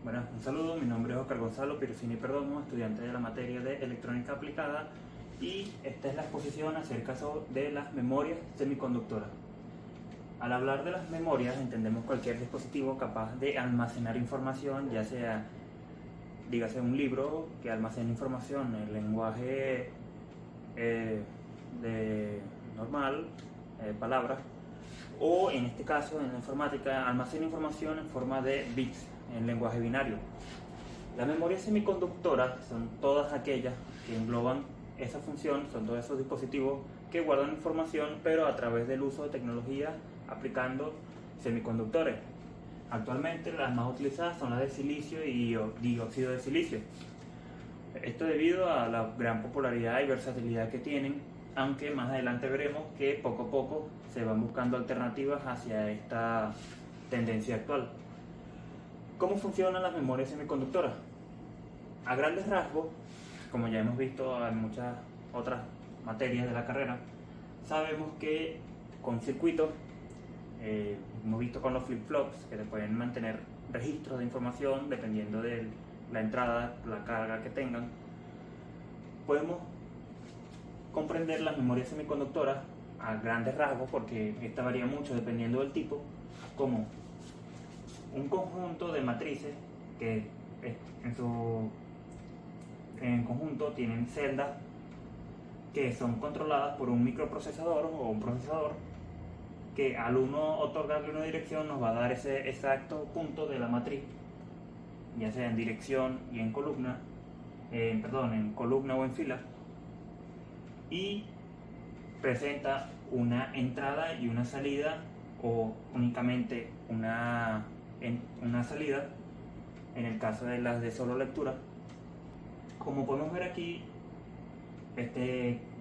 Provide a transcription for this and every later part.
Bueno, un saludo, mi nombre es Oscar Gonzalo Pirufini Perdomo, estudiante de la materia de electrónica aplicada, y esta es la exposición acerca de las memorias semiconductoras. Al hablar de las memorias entendemos cualquier dispositivo capaz de almacenar información, ya sea, dígase, un libro que almacena información en lenguaje normal, palabras, o en este caso en la informática almacena información en forma de bits, en lenguaje binario. Las memorias semiconductoras son todas aquellas que engloban esa función, son todos esos dispositivos que guardan información, pero a través del uso de tecnología aplicando semiconductores. Actualmente las más utilizadas son las de silicio y dióxido de silicio. Esto debido a la gran popularidad y versatilidad que tienen, aunque más adelante veremos que poco a poco se van buscando alternativas hacia esta tendencia actual. ¿Cómo funcionan las memorias semiconductoras? A grandes rasgos, como ya hemos visto en muchas otras materias de la carrera, sabemos que con circuitos, hemos visto con los flip-flops, que se pueden mantener registros de información dependiendo de la entrada, la carga que tengan, podemos comprender las memorias semiconductoras a grandes rasgos, porque esta varía mucho dependiendo del tipo, como un conjunto de matrices que en conjunto tienen celdas que son controladas por un microprocesador o un procesador que al uno otorgarle una dirección nos va a dar ese exacto punto de la matriz, ya sea en dirección y en columna, en columna o en fila, y presenta una entrada y una salida, o únicamente una salida en el caso de las de solo lectura. Como podemos ver aquí,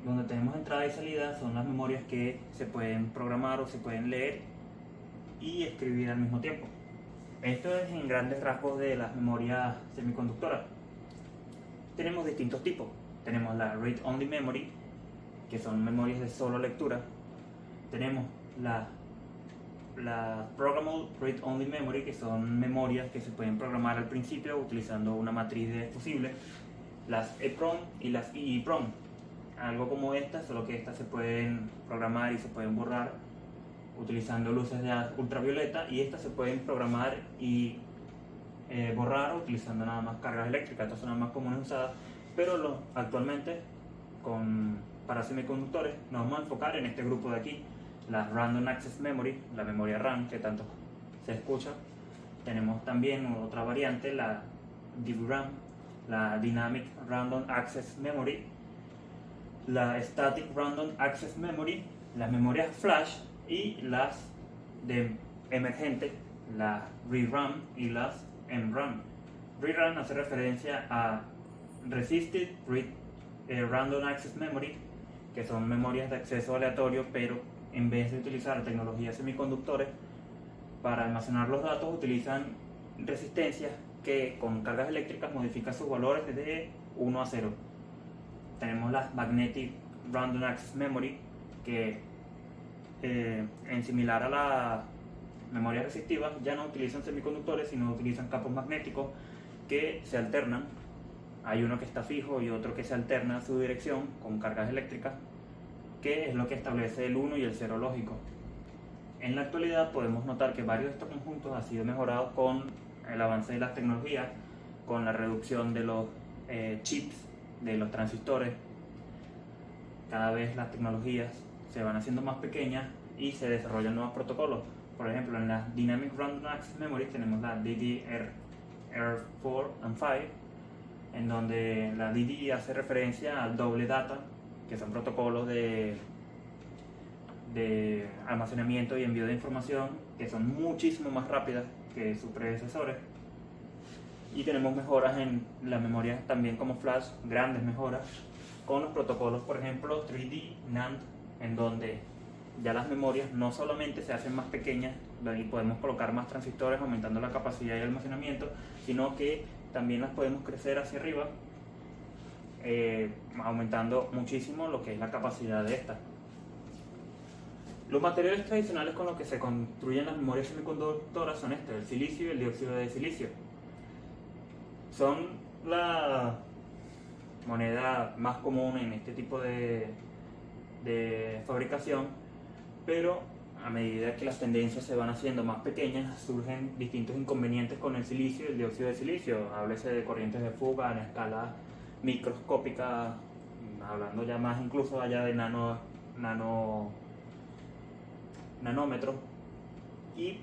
donde tenemos entrada y salida son las memorias que se pueden programar o se pueden leer y escribir al mismo tiempo. Esto es en grandes rasgos de las memorias semiconductoras. Tenemos distintos tipos. Tenemos la Read Only Memory, que son memorias de solo lectura. Tenemos la Programmable Read Only Memory, que son memorias que se pueden programar al principio utilizando una matriz de fusibles. Las EEPROM y las EEPROM, algo como estas, solo que estas se pueden programar y se pueden borrar utilizando luces de ultravioleta, y estas se pueden programar y borrar utilizando nada más cargas eléctricas. Estas son las más comunes usadas, pero actualmente para semiconductores nos vamos a enfocar en este grupo de aquí, la Random Access Memory, la memoria RAM que tanto se escucha. Tenemos también otra variante, la DRAM, la Dynamic Random Access Memory, la Static Random Access Memory, las memorias flash y las de emergente, la ReRAM y las MRAM. ReRAM hace referencia a Resisted Random Access Memory, que son memorias de acceso aleatorio, pero en vez de utilizar tecnologías semiconductores para almacenar los datos, utilizan resistencias que con cargas eléctricas modifican sus valores desde 1 a 0. Tenemos las Magnetic Random Access Memory, que en similar a la memoria resistiva ya no utilizan semiconductores, sino utilizan campos magnéticos que se alternan. Hay uno que está fijo y otro que se alterna su dirección con cargas eléctricas, que es lo que establece el 1 y el 0 lógico. En la actualidad podemos notar que varios de estos conjuntos han sido mejorados con el avance de las tecnologías, con la reducción de los chips, de los transistores. Cada vez las tecnologías se van haciendo más pequeñas y se desarrollan nuevos protocolos. Por ejemplo, en la Dynamic Random Access Memory tenemos la DDR4 and 5, en donde la DD hace referencia al doble data, que son protocolos de almacenamiento y envío de información que son muchísimo más rápidas que sus predecesores. Y tenemos mejoras en la memoria también como flash, grandes mejoras con los protocolos, por ejemplo 3D NAND, en donde ya las memorias no solamente se hacen más pequeñas y podemos colocar más transistores aumentando la capacidad y almacenamiento, sino que también las podemos crecer hacia arriba, aumentando muchísimo lo que es la capacidad de esta. Los materiales tradicionales con los que se construyen las memorias semiconductoras son el silicio y el dióxido de silicio. Son la moneda más común en este tipo de fabricación, pero a medida que las tendencias se van haciendo más pequeñas, surgen distintos inconvenientes con el silicio y el dióxido de silicio. Háblese de corrientes de fuga en escala microscópica, hablando ya más incluso allá de nanómetros, y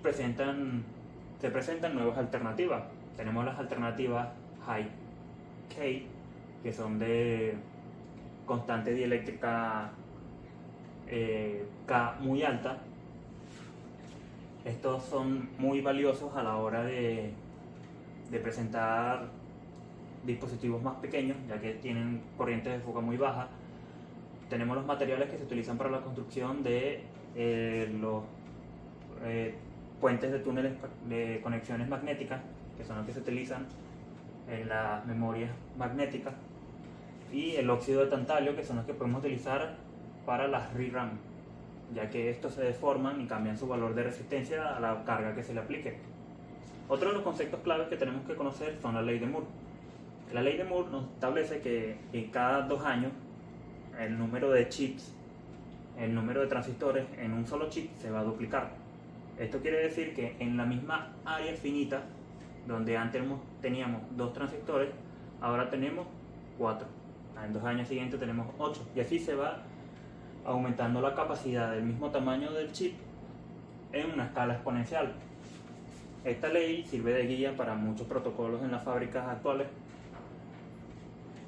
se presentan nuevas alternativas. Tenemos las alternativas High K, que son de constante dieléctrica K muy alta. Estos son muy valiosos a la hora de presentar dispositivos más pequeños, ya que tienen corrientes de fuga muy bajas. Tenemos los materiales que se utilizan para la construcción de los puentes de túneles de conexiones magnéticas, que son los que se utilizan en las memorias magnéticas, y el óxido de tantalio, que son los que podemos utilizar para las ReRAM, ya que estos se deforman y cambian su valor de resistencia a la carga que se le aplique. Otro de los conceptos claves que tenemos que conocer son la ley de Moore. La ley de Moore nos establece que cada 2 años el número de chips, el número de transistores en un solo chip se va a duplicar. Esto quiere decir que en la misma área finita, donde antes teníamos 2 transistores, ahora tenemos 4. En 2 años siguientes tenemos 8. Y así se va aumentando la capacidad del mismo tamaño del chip en una escala exponencial. Esta ley sirve de guía para muchos protocolos en las fábricas actuales.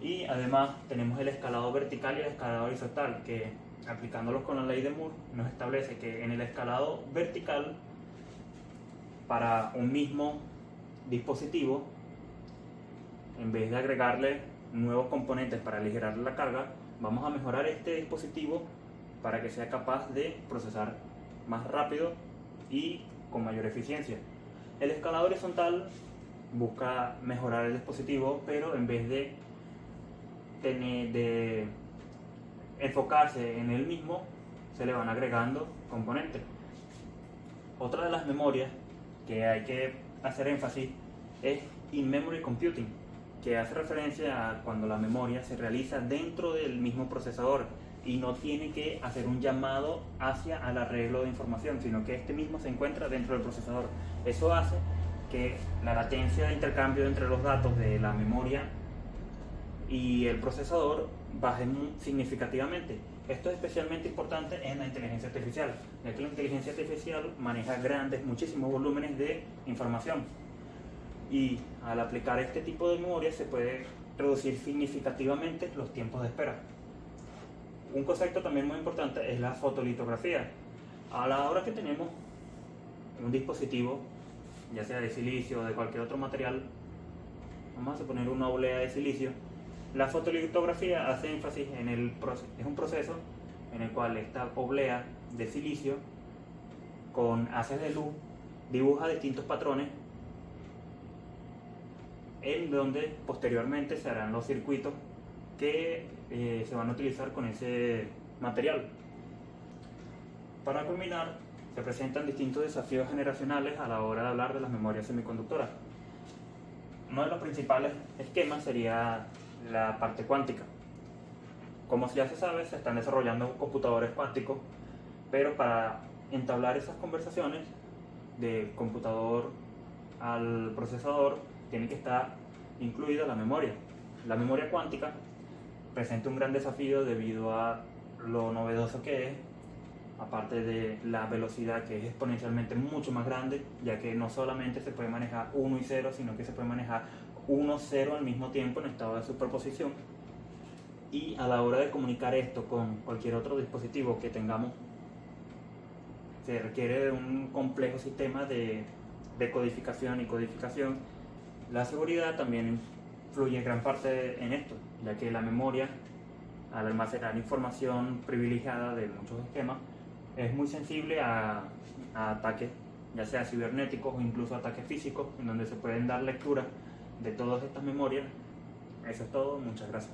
Y además tenemos el escalado vertical y el escalado horizontal, que aplicándolos con la ley de Moore nos establece que en el escalado vertical, para un mismo dispositivo, en vez de agregarle nuevos componentes para aligerar la carga, vamos a mejorar este dispositivo para que sea capaz de procesar más rápido y con mayor eficiencia. El escalado horizontal busca mejorar el dispositivo, pero en vez de enfocarse en él mismo, se le van agregando componentes. Otra de las memorias que hay que hacer énfasis es in-memory computing, que hace referencia a cuando la memoria se realiza dentro del mismo procesador y no tiene que hacer un llamado hacia el arreglo de información, sino que este mismo se encuentra dentro del procesador. Eso hace que la latencia de intercambio entre los datos de la memoria y el procesador baje significativamente. Esto es especialmente importante en la inteligencia artificial, ya que la inteligencia artificial maneja muchísimos volúmenes de información, y al aplicar este tipo de memoria se puede reducir significativamente los tiempos de espera. Un concepto también muy importante es la fotolitografía. A la hora que tenemos un dispositivo, ya sea de silicio o de cualquier otro material, vamos a poner una oblea de silicio, la fotolitografía hace énfasis en es un proceso en el cual esta oblea de silicio con haces de luz dibuja distintos patrones, en donde posteriormente se harán los circuitos que se van a utilizar con ese material. Para culminar, se presentan distintos desafíos generacionales a la hora de hablar de las memorias semiconductoras. Uno de los principales esquemas sería la parte cuántica. Como ya se sabe, se están desarrollando computadores cuánticos, pero para entablar esas conversaciones de computador al procesador tiene que estar incluida la memoria. La memoria cuántica presenta un gran desafío debido a lo novedoso que es, aparte de la velocidad que es exponencialmente mucho más grande, ya que no solamente se puede manejar 1 y 0, sino que se puede manejar 1, 0 al mismo tiempo en estado de superposición. Y a la hora de comunicar esto con cualquier otro dispositivo que tengamos, se requiere de un complejo sistema de decodificación y codificación. La seguridad también influye en gran parte en esto, ya que la memoria, al almacenar información privilegiada de muchos esquemas, es muy sensible a ataques, ya sea cibernéticos o incluso ataques físicos, en donde se pueden dar lecturas de todas estas memorias. Eso es todo, muchas gracias.